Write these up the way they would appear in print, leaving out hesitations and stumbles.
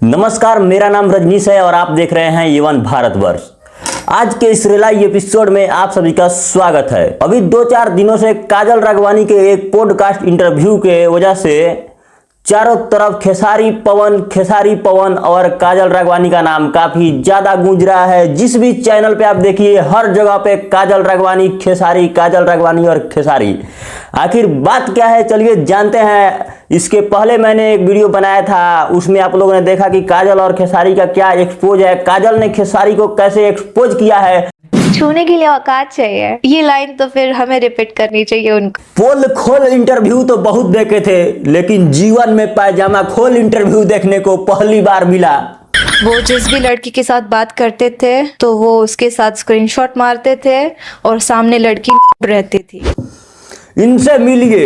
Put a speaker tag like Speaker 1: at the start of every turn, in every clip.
Speaker 1: नमस्कार, मेरा नाम रजनीश है और आप देख रहे हैं ये1 भारतवर्ष। आज के इस रिलाई एपिसोड में आप सभी का स्वागत है। अभी 2-4 दिनों से काजल राघवानी के एक पॉडकास्ट इंटरव्यू के वजह से चारों तरफ खेसारी पवन और काजल राघवानी का नाम काफी ज्यादा गूंज रहा है। जिस भी चैनल पे आप देखिए हर जगह पे काजल राघवानी और खेसारी। आखिर बात क्या है, चलिए जानते हैं। इसके पहले मैंने एक वीडियो बनाया था, उसमें आप लोगों ने देखा कि काजल और खेसारी का क्या एक्सपोज है, काजल ने खेसारी को कैसे एक्सपोज किया है।
Speaker 2: छूने के लिए औकात चाहिए, ये लाइन तो फिर हमें रिपीट करनी चाहिए उनको।
Speaker 1: पोल खोल इंटरव्यू तो बहुत देखे थे, लेकिन जीवन में पायजामा खोल इंटरव्यू देखने को पहली बार मिला।
Speaker 2: वो जिस भी लड़की के साथ बात करते थे तो वो उसके साथ स्क्रीनशॉट मारते थे और सामने लड़की रहती थी।
Speaker 1: इनसे मिलिए,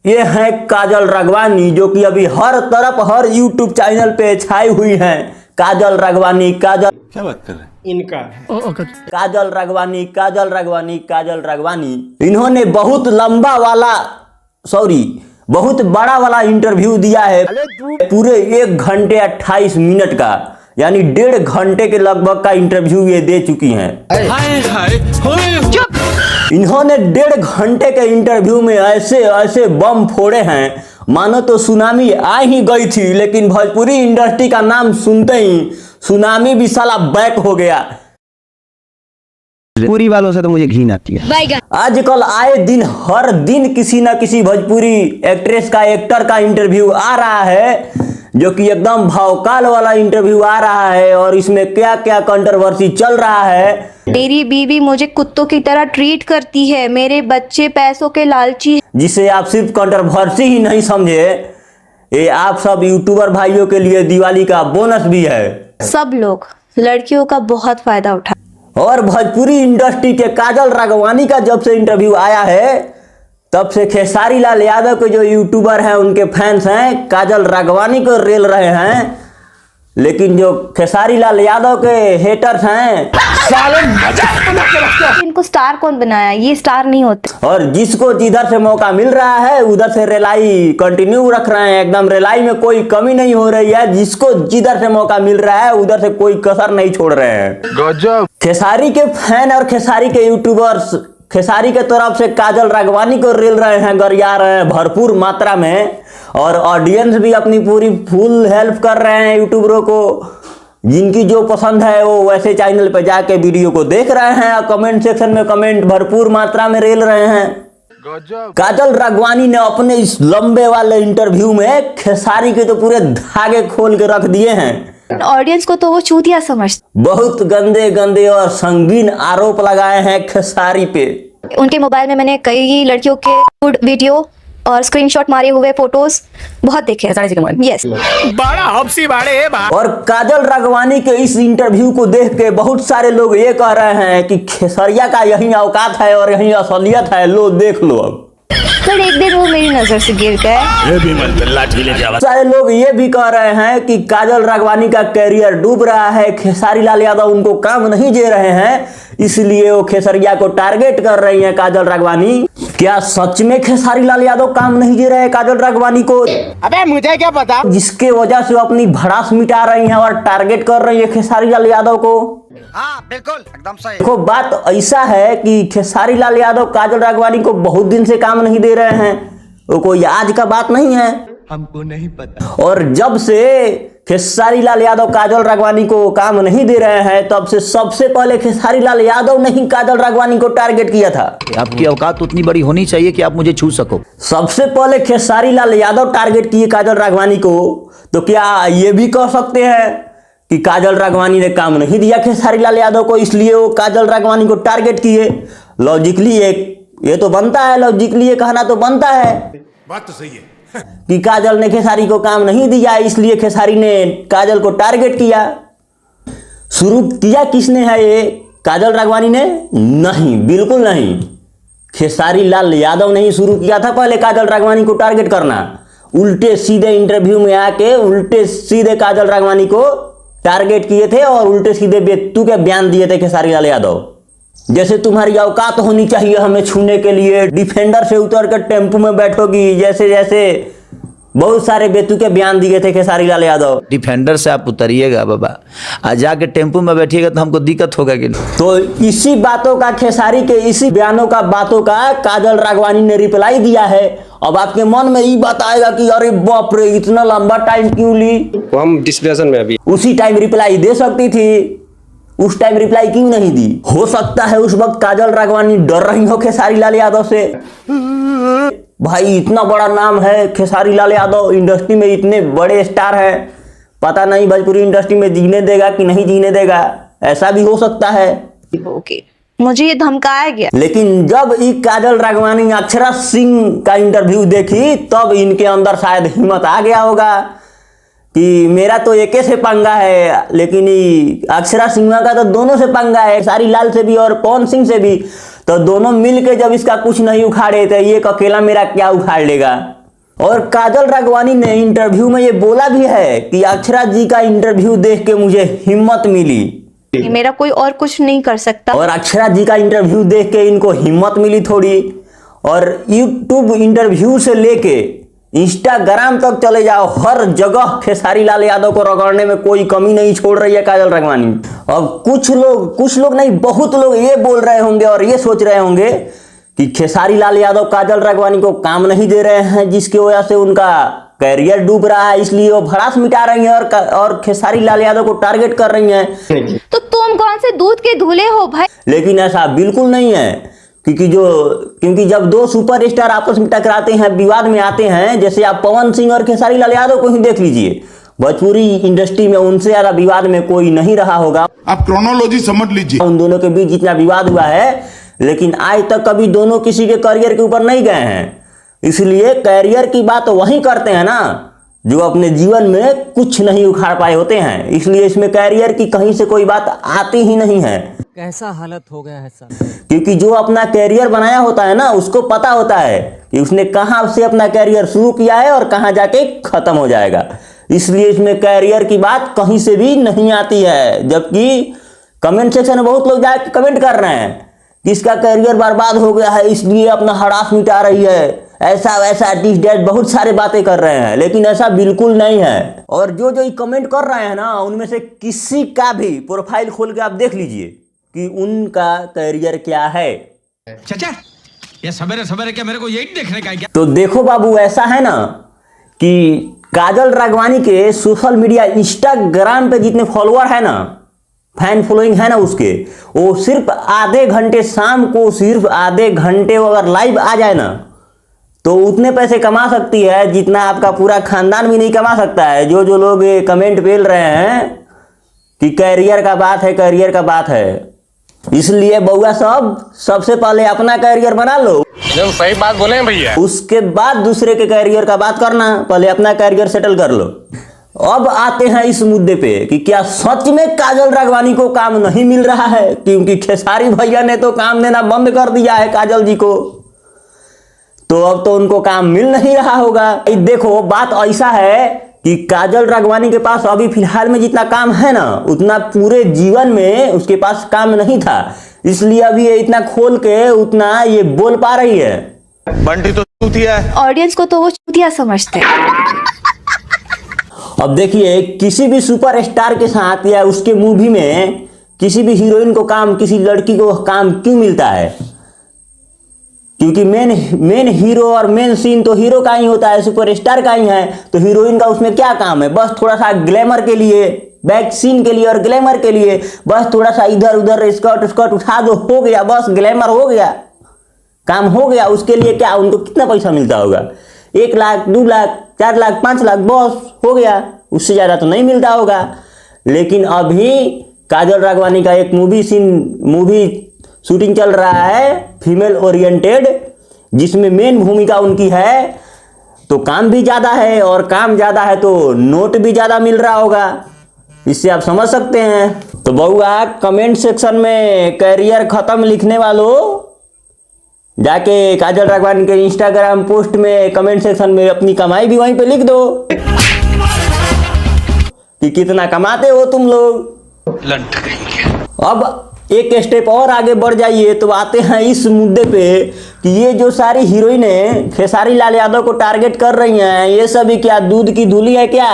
Speaker 1: ये है काजल राघवानी, जो कि अभी हर तरफ हर यूट्यूब चैनल पे छाई हुई हैं। काजल राघवानी, काजल
Speaker 3: क्या बात कर रहे हैं?
Speaker 1: इनका काजल राघवानी। इन्होंने बहुत बहुत बड़ा वाला इंटरव्यू दिया है, पूरे 1 घंटे 28 मिनट का, यानी 1.5 घंटे के लगभग का इंटरव्यू ये दे चुकी हैं। इन्होंने 1.5 घंटे के इंटरव्यू में ऐसे बम फोड़े हैं मानो तो सुनामी आ ही गई थी, लेकिन भोजपुरी इंडस्ट्री का नाम सुनते ही सुनामी भी साला बैक हो गया।
Speaker 4: पूरी वालों से तो मुझे घिन आती है।
Speaker 1: आजकल आए दिन हर दिन किसी न किसी भोजपुरी एक्ट्रेस का एक्टर का इंटरव्यू आ रहा है, जो कि एकदम भावकाल वाला इंटरव्यू आ रहा है। और इसमें क्या क्या कंट्रोवर्सी चल रहा है।
Speaker 2: मेरी बीवी मुझे कुत्तों की तरह ट्रीट करती है, मेरे बच्चे पैसों के लालची।
Speaker 1: जिसे आप सिर्फ कंट्रोवर्सी ही नहीं समझे, ये आप सब यूट्यूबर भाइयों के लिए दिवाली का बोनस भी है।
Speaker 2: सब लोग लड़कियों का बहुत फायदा उठा।
Speaker 1: और भोजपुरी इंडस्ट्री के काजल राघवानी का जब से इंटरव्यू आया है, तब से खेसारी लाल यादव के जो यूट्यूबर हैं उनके फैंस हैं काजल राघवानी को रेल रहे हैं, लेकिन जो खेसारी लाल यादव के हेटर्स हैं
Speaker 2: इनको स्टार कौन बनाया, ये स्टार नहीं होते।
Speaker 1: और जिसको जिधर से मौका मिल रहा है उधर से रेलाई कंटिन्यू रख रहे हैं। एकदम रेलाई में कोई कमी नहीं हो रही है, जिसको जिधर से मौका मिल रहा है उधर से कोई कसर नहीं छोड़ रहे हैं।
Speaker 3: गजब।
Speaker 1: खेसारी के फैन और खेसारी के यूट्यूबर्स खेसारी के तरफ से काजल राघवानी को रेल रहे हैं, गरिया रहे हैं भरपूर मात्रा में। और ऑडियंस भी अपनी पूरी फुल हेल्प कर रहे हैं यूट्यूबरों को। जिनकी जो पसंद है वो वैसे चैनल पे जाके वीडियो को देख रहे हैं और कमेंट सेक्शन में कमेंट भरपूर मात्रा में रेल रहे हैं।
Speaker 3: गजब।
Speaker 1: काजल राघवानी ने अपने इस लंबे वाले इंटरव्यू में खेसारी के तो पूरे धागे खोल के रख दिए हैं।
Speaker 2: ऑडियंस को तो वो चूतिया समझते।
Speaker 1: बहुत गंदे और संगीन आरोप लगाए हैं खेसारी पे।
Speaker 2: उनके मोबाइल में मैंने कई लड़कियों के गुड वीडियो और स्क्रीनशॉट मारे हुए फोटोज बहुत देखे हैं। यस,
Speaker 3: बड़ा हफ्सी बाड़े
Speaker 1: और काजल राघवानी के इस इंटरव्यू को देख के बहुत सारे लोग ये कह रहे हैं कि खेसरिया का यही औकात है और यही असलियत है, लो देख लो। अब
Speaker 2: फिर एक दिन वो मेरी नजर से गिर गए।
Speaker 1: सारे लोग ये भी कह रहे हैं कि काजल राघवानी का कैरियर डूब रहा है, खेसारी लाल यादव उनको काम नहीं दे रहे हैं, इसलिए वो खेसरिया को टारगेट कर रही हैं काजल राघवानी। क्या सच में खेसारी लाल यादव काम नहीं दे रहे हैं काजल राघवानी को?
Speaker 4: अबे मुझे क्या पता।
Speaker 1: जिसके वजह से वो अपनी भड़ास मिटा रही हैं और टारगेट कर रही है खेसारी लाल यादव को।
Speaker 4: हाँ बिल्कुल, एकदम सही।
Speaker 1: देखो, बात ऐसा है कि खेसारी लाल यादव काजल राघवानी को बहुत दिन से काम नहीं दे रहे हैं, वो कोई आज का बात नहीं है,
Speaker 4: हमको नहीं पता।
Speaker 1: और जब से खेसारी लाल यादव काजल राघवानी को काम नहीं दे रहे हैं, तब से सबसे पहले खेसारी लाल यादव ने ही काजल राघवानी को टारगेट किया था।
Speaker 5: आपकी औकात उतनी बड़ी होनी चाहिए कि आप मुझे छू सको।
Speaker 1: सबसे पहले खेसारी लाल यादव टारगेट किए काजल राघवानी को, तो क्या ये भी कह सकते हैं कि काजल राघवानी ने काम नहीं दिया खेसारी लाल यादव को, इसलिए वो काजल राघवानी को टारगेट किए? लॉजिकली ये तो बनता है, लॉजिकली ये कहना तो बनता है।
Speaker 3: बात तो सही है
Speaker 1: कि काजल ने खेसारी को काम नहीं दिया, इसलिए खेसारी ने काजल को टारगेट किया। शुरू किया किसने है ये? काजल राघवानी ने? नहीं, बिल्कुल नहीं। खेसारी लाल यादव ने ही शुरू किया था पहले काजल राघवानी को टारगेट करना। उल्टे सीधे इंटरव्यू में आके उल्टे सीधे काजल राघवानी को टारगेट किए थे और उल्टे सीधे बेतु के बयान दिए थे खेसारी लाल यादव। जैसे तुम्हारी औकात होनी चाहिए हमें छूने के लिए, डिफेंडर से उतर कर टेम्पू में बैठोगी, जैसे जैसे बहुत सारे बेतुके बयान दिए थे खेसारी लाल यादव।
Speaker 5: डिफेंडर से आप उतरिएगा बाबा, आज जाके टेम्पो में बैठिएगा तो हमको दिक्कत होगा कि नहीं।
Speaker 1: तो इसी बातों का, खेसारी के इसी बयानों का, बातों का काजल राघवानी ने रिप्लाई दिया है। अब आपके मन में ये बात आएगा कि अरे बाप रे, इतना लंबा टाइम क्यों ली?
Speaker 6: वो हम डिस्कशन में अभी
Speaker 1: उसी टाइम रिप्लाई दे सकती थी, उस टाइम रिप्लाई क्यों नहीं दी? हो सकता है उस वक्त काजल राघवानी डर रही हो खेसारी लाल यादव से। भाई इतना बड़ा नाम है खेसारी लाल यादव, इंडस्ट्री में इतने बड़े स्टार हैं, पता नहीं भोजपुरी इंडस्ट्री में जीने देगा कि नहीं जीने देगा, ऐसा भी हो सकता है।
Speaker 2: ओके, मुझे ये धमकाया गया।
Speaker 1: लेकिन जब ये काजल राघवानी अक्षरा सिंह का इंटरव्यू देखी तब इनके अंदर शायद हिम्मत आ गया होगा कि मेरा तो एके से पंगा है, लेकिन अक्षरा सिंह का तो दोनों से पंगा है, खेसारी लाल से भी और पवन सिंह से भी। तो दोनों मिलके जब इसका कुछ नहीं उखाड़े तो ये अकेला मेरा क्या उखाड़ लेगा? और काजल राघवानी ने इंटरव्यू में ये बोला भी है कि अक्षरा जी का इंटरव्यू देख के मुझे हिम्मत मिली,
Speaker 2: मेरा कोई और कुछ नहीं कर सकता।
Speaker 1: और अक्षरा जी का इंटरव्यू देख के इनको हिम्मत मिली थोड़ी। और यूट्यूब इंटरव्यू से लेके इंस्टाग्राम तक चले जाओ, हर जगह खेसारी लाल यादव को रगड़ने में कोई कमी नहीं छोड़ रही है काजल राघवानी। अब कुछ लोग नहीं, बहुत लोग ये बोल रहे होंगे और ये सोच रहे होंगे कि खेसारी लाल यादव काजल राघवानी को काम नहीं दे रहे हैं, जिसकी वजह से उनका कैरियर डूब रहा है, इसलिए वो भड़ास मिटा रही हैं और खेसारी लाल यादव को टारगेट कर रही हैं।
Speaker 2: तो तुम कौन से दूध के धुले हो भाई?
Speaker 1: लेकिन ऐसा बिल्कुल नहीं है, क्योंकि जब दो सुपरस्टार आपस में टकराते हैं, विवाद में आते हैं, जैसे आप पवन सिंह और खेसारी लाल यादव को ही देख लीजिए, भोजपुरी इंडस्ट्री में उनसे ज्यादा विवाद में कोई नहीं रहा होगा।
Speaker 3: आप क्रोनोलॉजी समझ लीजिए।
Speaker 1: उन दोनों के बीच जितना विवाद हुआ है, लेकिन आज तक कभी दोनों किसी के करियर के ऊपर नहीं गए हैं। इसलिए कैरियर की बात वही करते हैं ना जो अपने जीवन में कुछ नहीं उखाड़ पाए होते हैं, इसलिए इसमें कैरियर की कहीं से कोई बात आती ही नहीं है।
Speaker 7: कैसा हालत हो गया है सर?
Speaker 1: क्योंकि जो अपना कैरियर बनाया होता है ना, उसको पता होता है कि उसने कहां से अपना कैरियर शुरू किया है और कहां जाके खत्म हो जाएगा, इसलिए इसमें कैरियर की बात कहीं से भी नहीं आती है। जबकि कमेंट सेक्शन में बहुत लोग जाके कमेंट कर रहे हैं कि इसका कैरियर बर्बाद हो गया है, इसलिए अपना हड़ास मिटा रही है, ऐसा वैसा डिस डैट बहुत सारे बातें कर रहे हैं, लेकिन ऐसा बिल्कुल नहीं है। और जो ये कमेंट कर रहे हैं ना, उनमें से किसी का भी प्रोफाइल खोल के आप देख लीजिए कि उनका कैरियर क्या है।
Speaker 3: चाचा ये सवेरे सवेरे क्या मेरे को यही देखने का है क्या?
Speaker 1: तो देखो बाबू, ऐसा है ना कि काजल राघवानी के सोशल मीडिया इंस्टाग्राम पे जितने फॉलोअर है ना, फैन फॉलोइंग है ना उसके, वो सिर्फ आधे घंटे, शाम को सिर्फ आधे घंटे अगर लाइव आ जाए ना, तो उतने पैसे कमा सकती है जितना आपका पूरा खानदान भी नहीं कमा सकता है। जो लोग कमेंट पेल रहे हैं कि कैरियर का बात है, कैरियर का बात है, इसलिए बउआ सबसे पहले अपना कैरियर बना लो,
Speaker 3: एकदम सही बात बोले हैं भैया।
Speaker 1: उसके बाद दूसरे के कैरियर का बात करना, पहले अपना कैरियर सेटल कर लो। अब आते हैं इस मुद्दे पे कि क्या सच में काजल राघवानी को काम नहीं मिल रहा है, क्योंकि खेसारी भैया ने तो काम देना बंद कर दिया है काजल जी को, तो अब तो उनको काम मिल नहीं रहा होगा। देखो बात ऐसा है कि काजल राघवानी के पास अभी फिलहाल में जितना काम है ना, उतना पूरे जीवन में उसके पास काम नहीं था, इसलिए अभी ये इतना खोल के उतना ये बोल पा रही है।
Speaker 3: बंटी तो चूतिया है।
Speaker 2: ऑडियंस को तो वो चूतिया समझते हैं।
Speaker 1: अब देखिए, किसी भी सुपरस्टार के साथ या उसके मूवी में किसी भी हीरोइन को काम, किसी लड़की को काम क्यों मिलता है? क्योंकि मेन हीरो और मेन सीन तो हीरो का ही होता है, सुपरस्टार का ही है, तो हीरोइन का उसमें क्या काम है? बस थोड़ा सा ग्लैमर के लिए, बैक सीन के लिए और ग्लैमर के लिए बस थोड़ा सा इधर उधर स्कर्ट उठा दो, हो गया, बस ग्लैमर हो गया, काम हो गया। उसके लिए क्या उनको कितना पैसा मिलता होगा? 1 लाख, 2 लाख, 4 लाख, 5 लाख, बस हो गया, उससे ज़्यादा तो नहीं मिलता होगा। लेकिन अभी काजल राघवानी का एक मूवी शूटिंग चल रहा है, फीमेल ओरिएंटेड, जिसमें मेन भूमिका उनकी है, तो काम भी ज़्यादा है, और काम ज़्यादा है तो नोट भी ज़्यादा मिल रहा होगा, इससे आप समझ सकते हैं। तो बउआ, कमेंट सेक्शन में कैरियर खत्म लिखने वालों, जाके काजल राघवानी के इंस्टाग्राम पोस्ट में कमेंट सेक्शन में अपनी कमाई भी वहीं पे लिख दो कि कितना कमाते हो तुम लोग।
Speaker 3: लंट कहेंगे।
Speaker 1: अब एक स्टेप और आगे बढ़ जाइए तो आते हैं इस मुद्दे पे कि ये जो सारी हीरोइनें खेसारी लाल यादव को टारगेट कर रही हैं, ये सभी क्या दूध की धूली है क्या?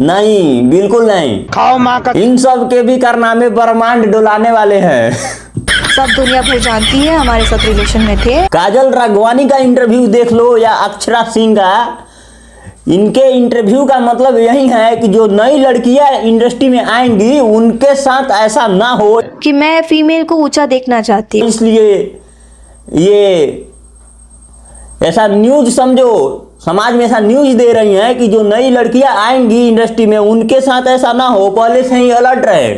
Speaker 1: नहीं, बिल्कुल नहीं।
Speaker 4: खाओ माँ का।
Speaker 1: इन सब के भी कारनामे ब्रह्मांड डुलाने वाले हैं।
Speaker 2: सब दुनिया भर जानती है हमारे साथ रिलेशन में थे।
Speaker 1: काजल राघवानी का इंटरव्यू देख लो या अक्षरा सिंह का, इनके इंटरव्यू का मतलब यही है कि जो नई लड़कियां इंडस्ट्री में आएंगी उनके साथ ऐसा ना हो
Speaker 2: कि मैं फीमेल को ऊंचा देखना चाहती हूँ,
Speaker 1: इसलिए ये ऐसा न्यूज समझो, समाज में ऐसा न्यूज दे रही हैं कि जो नई लड़कियां आएंगी इंडस्ट्री में उनके साथ ऐसा ना हो, पहले से ही अलर्ट रहे।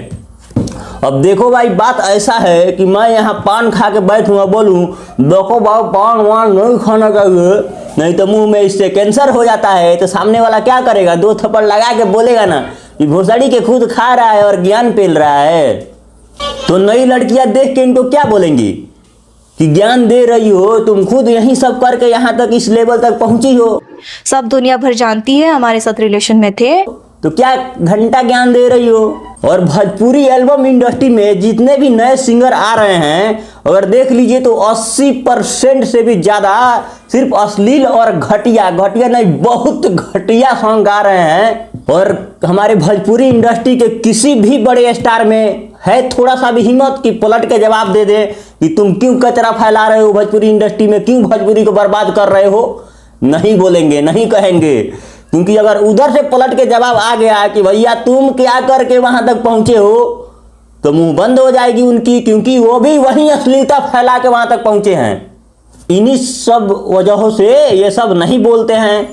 Speaker 1: अब देखो भाई, बात ऐसा है कि मैं यहाँ पान खा के बैठूंगा, बोलूँ देखो भाई पान वान नहीं खाना चाहिए, नहीं तो मुंह में इससे कैंसर हो जाता है, तो सामने वाला क्या करेगा? 2 थप्पड़ लगा के बोलेगा ना कि भोसड़ी के खुद खा रहा है और ज्ञान पेल रहा है। तो नई लड़कियां देख के इनको क्या बोलेंगी कि ज्ञान दे रही हो, तुम खुद यही सब करके यहाँ तक इस लेवल तक पहुंची हो।
Speaker 2: सब दुनिया भर जानती है हमारे साथ रिलेशन में थे।
Speaker 1: तो क्या घंटा ज्ञान दे रही हो? और भोजपुरी एल्बम इंडस्ट्री में जितने भी नए सिंगर आ रहे हैं, अगर देख लीजिए तो 80% से भी ज़्यादा सिर्फ अश्लील और घटिया नहीं, बहुत घटिया सॉन्ग गा रहे हैं। और हमारे भोजपुरी इंडस्ट्री के किसी भी बड़े स्टार में है थोड़ा सा भी हिम्मत कि पलट के जवाब दे दे कि तुम क्यों कचरा फैला रहे हो भोजपुरी इंडस्ट्री में, क्यों भोजपुरी को बर्बाद कर रहे हो? नहीं बोलेंगे, नहीं कहेंगे, क्योंकि अगर उधर से पलट के जवाब आ गया कि भैया तुम क्या करके वहां तक पहुंचे हो, तो मुंह बंद हो जाएगी उनकी, क्योंकि वो भी वही अश्लीलता फैला के वहां तक पहुंचे हैं। इन्हीं सब वजहों से ये सब नहीं बोलते हैं,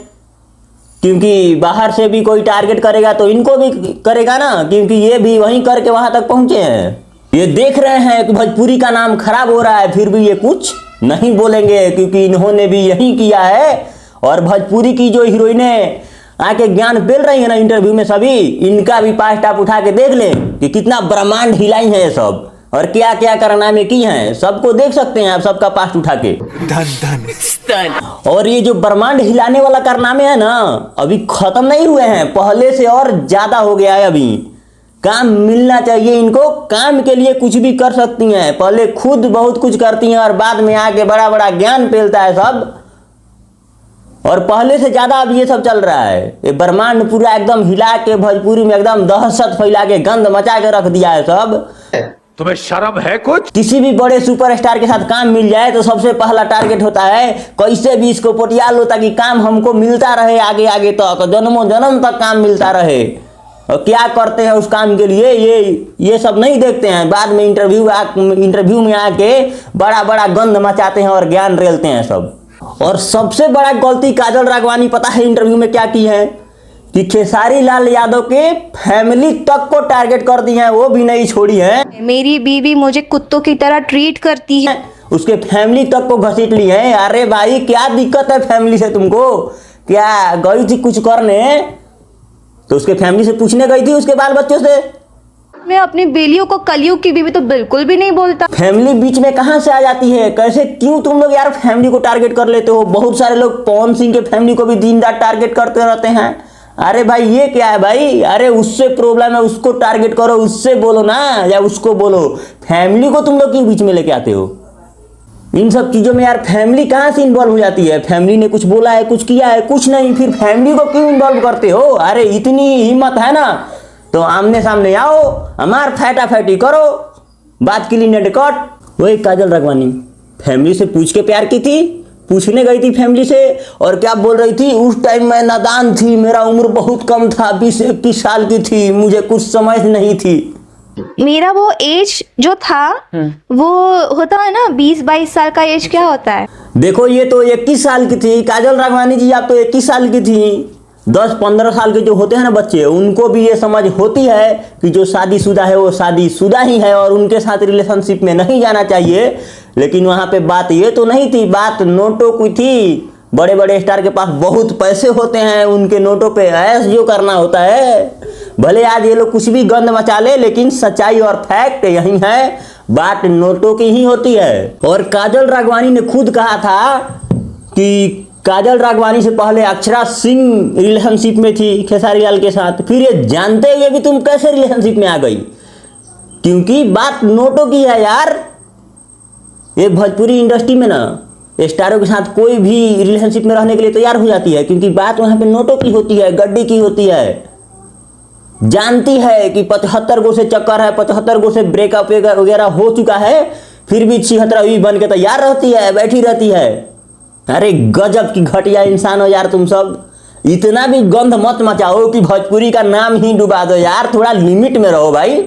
Speaker 1: क्योंकि बाहर से भी कोई टारगेट करेगा तो इनको भी करेगा ना, क्योंकि ये भी वहीं करके वहां तक पहुंचे हैं। ये देख रहे हैं कि भोजपुरी का नाम खराब हो रहा है, फिर भी ये कुछ नहीं बोलेंगे, क्योंकि इन्होंने भी यही किया है। और भोजपुरी की जो हीरोइनें आके ज्ञान पेल रही है ना इंटरव्यू में, सभी इनका भी पास्ट आप उठा के देख लें कि कितना ब्रह्मांड हिलाई है ये सब, और क्या क्या कारनामे की हैं, सबको देख सकते हैं आप, सबका पास्ट उठा के। और ये जो ब्रह्मांड हिलाने वाला कारनामे है ना, अभी खत्म नहीं हुए हैं, पहले से और ज्यादा हो गया है। अभी काम मिलना चाहिए इनको, काम के लिए कुछ भी कर सकती हैं, पहले खुद बहुत कुछ करती हैं और बाद में आके बड़ा बड़ा ज्ञान पेलता है सब। और पहले से ज्यादा अब ये सब चल रहा है, ये ब्रह्मांड पूरा एकदम हिला के भोजपुरी में एकदम दहशत फैला के गंद मचा के रख दिया है सब।
Speaker 3: तुम्हें शर्म है कुछ?
Speaker 1: किसी भी बड़े सुपरस्टार के साथ काम मिल जाए तो सबसे पहला टारगेट होता है कैसे भी इसको पटिया लो ताकि काम हमको मिलता रहे, आगे आगे तक जन्मों जन्म तक काम मिलता रहे। और क्या करते हैं उस काम के लिए ये सब नहीं देखते हैं, बाद में इंटरव्यू में आके बड़ा बड़ा गंद मचाते हैं और ज्ञान रेलते हैं सब। और सबसे बड़ा गलती काजल राघवानी पता है इंटरव्यू में क्या की है कि खेसारी लाल यादव के फैमिली तक को टारगेट कर दी है, वो भी नहीं छोड़ी है।
Speaker 2: मेरी बीवी मुझे कुत्तों की तरह ट्रीट करती है।
Speaker 1: उसके फैमिली तक को घसीट ली है। अरे भाई क्या दिक्कत है फैमिली से तुमको? क्या गई थी कुछ करने तो उसके फैमिली से पूछने गई थी, उसके बाल बच्चों से?
Speaker 2: मैं अपनी बेलियों को कलयुग की बीवी तो बिल्कुल भी नहीं बोलता।
Speaker 1: फैमिली बीच में कहां से आ जाती है? कैसे क्यों तुम लोग यार फैमिली को टारगेट कर लेते हो? बहुत सारे लोग पवन सिंह के फैमिली को भी दिन रात टारगेट करते रहते हैं। अरे भाई ये क्या है भाई? अरे उससे प्रॉब्लम है, उसको टारगेट करो, उससे बोलो ना, या उसको बोलो। फैमिली को तुम लोग क्यों बीच में लेके आते हो? इन सब चीजों में यार फैमिली कहाँ से इन्वॉल्व हो जाती है? फैमिली ने कुछ बोला है, कुछ किया है, कुछ नहीं, फिर फैमिली को क्यों इन्वॉल्व करते हो? अरे इतनी हिम्मत है ना तो आमने सामने आओ, हमार फैटा फैटी करो, बात के लिए नेट कट। वही काजल राघवानी फैमिली से पूछ के प्यार की थी, पूछने गई थी फैमिली से, और क्या बोल रही थी? उस टाइम मैं नादान थी, मेरा उम्र बहुत कम था, 20-21 साल की थी, मुझे कुछ समझ नहीं थी।
Speaker 2: मेरा वो एज जो था वो होता है ना 20-22 साल का एज क्या होता है?
Speaker 1: देखो ये तो 21 साल की थी काजल राघवानी जी, आप तो 21 साल की थी। 10-15 साल के जो होते हैं ना बच्चे, उनको भी ये समझ होती है कि जो शादीशुदा है वो शादीशुदा ही है और उनके साथ रिलेशनशिप में नहीं जाना चाहिए। लेकिन वहाँ पे बात ये तो नहीं थी, बात नोटों की थी। बड़े बड़े स्टार के पास बहुत पैसे होते हैं, उनके नोटों पे ऐश जो करना होता है। भले आज ये लोग कुछ भी गंद मचा ले, लेकिन सच्चाई और फैक्ट यही है, बात नोटों की ही होती है। और काजल राघवानी ने खुद कहा था कि काजल राघवानी से पहले अक्षरा सिंह रिलेशनशिप में थी खेसारी लाल के साथ, फिर ये जानते हुए भी तुम कैसे रिलेशनशिप में आ गई? क्योंकि बात नोटों की है यार। ये भोजपुरी इंडस्ट्री में ना स्टारों के साथ कोई भी रिलेशनशिप में रहने के लिए तैयार हो जाती है, क्योंकि बात वहां पे नोटों की होती है, गड्डी की होती है। जानती है कि 75 गो से चक्कर है, 75 गो से ब्रेकअप वगैरह हो चुका है, फिर भी 76वीं बन के तैयार रहती है, बैठी रहती है। अरे गजब की घटिया इंसान हो यार तुम सब। इतना भी गंध मत मचाओ कि भोजपुरी का नाम ही डुबा दो यार, थोड़ा लिमिट में रहो भाई।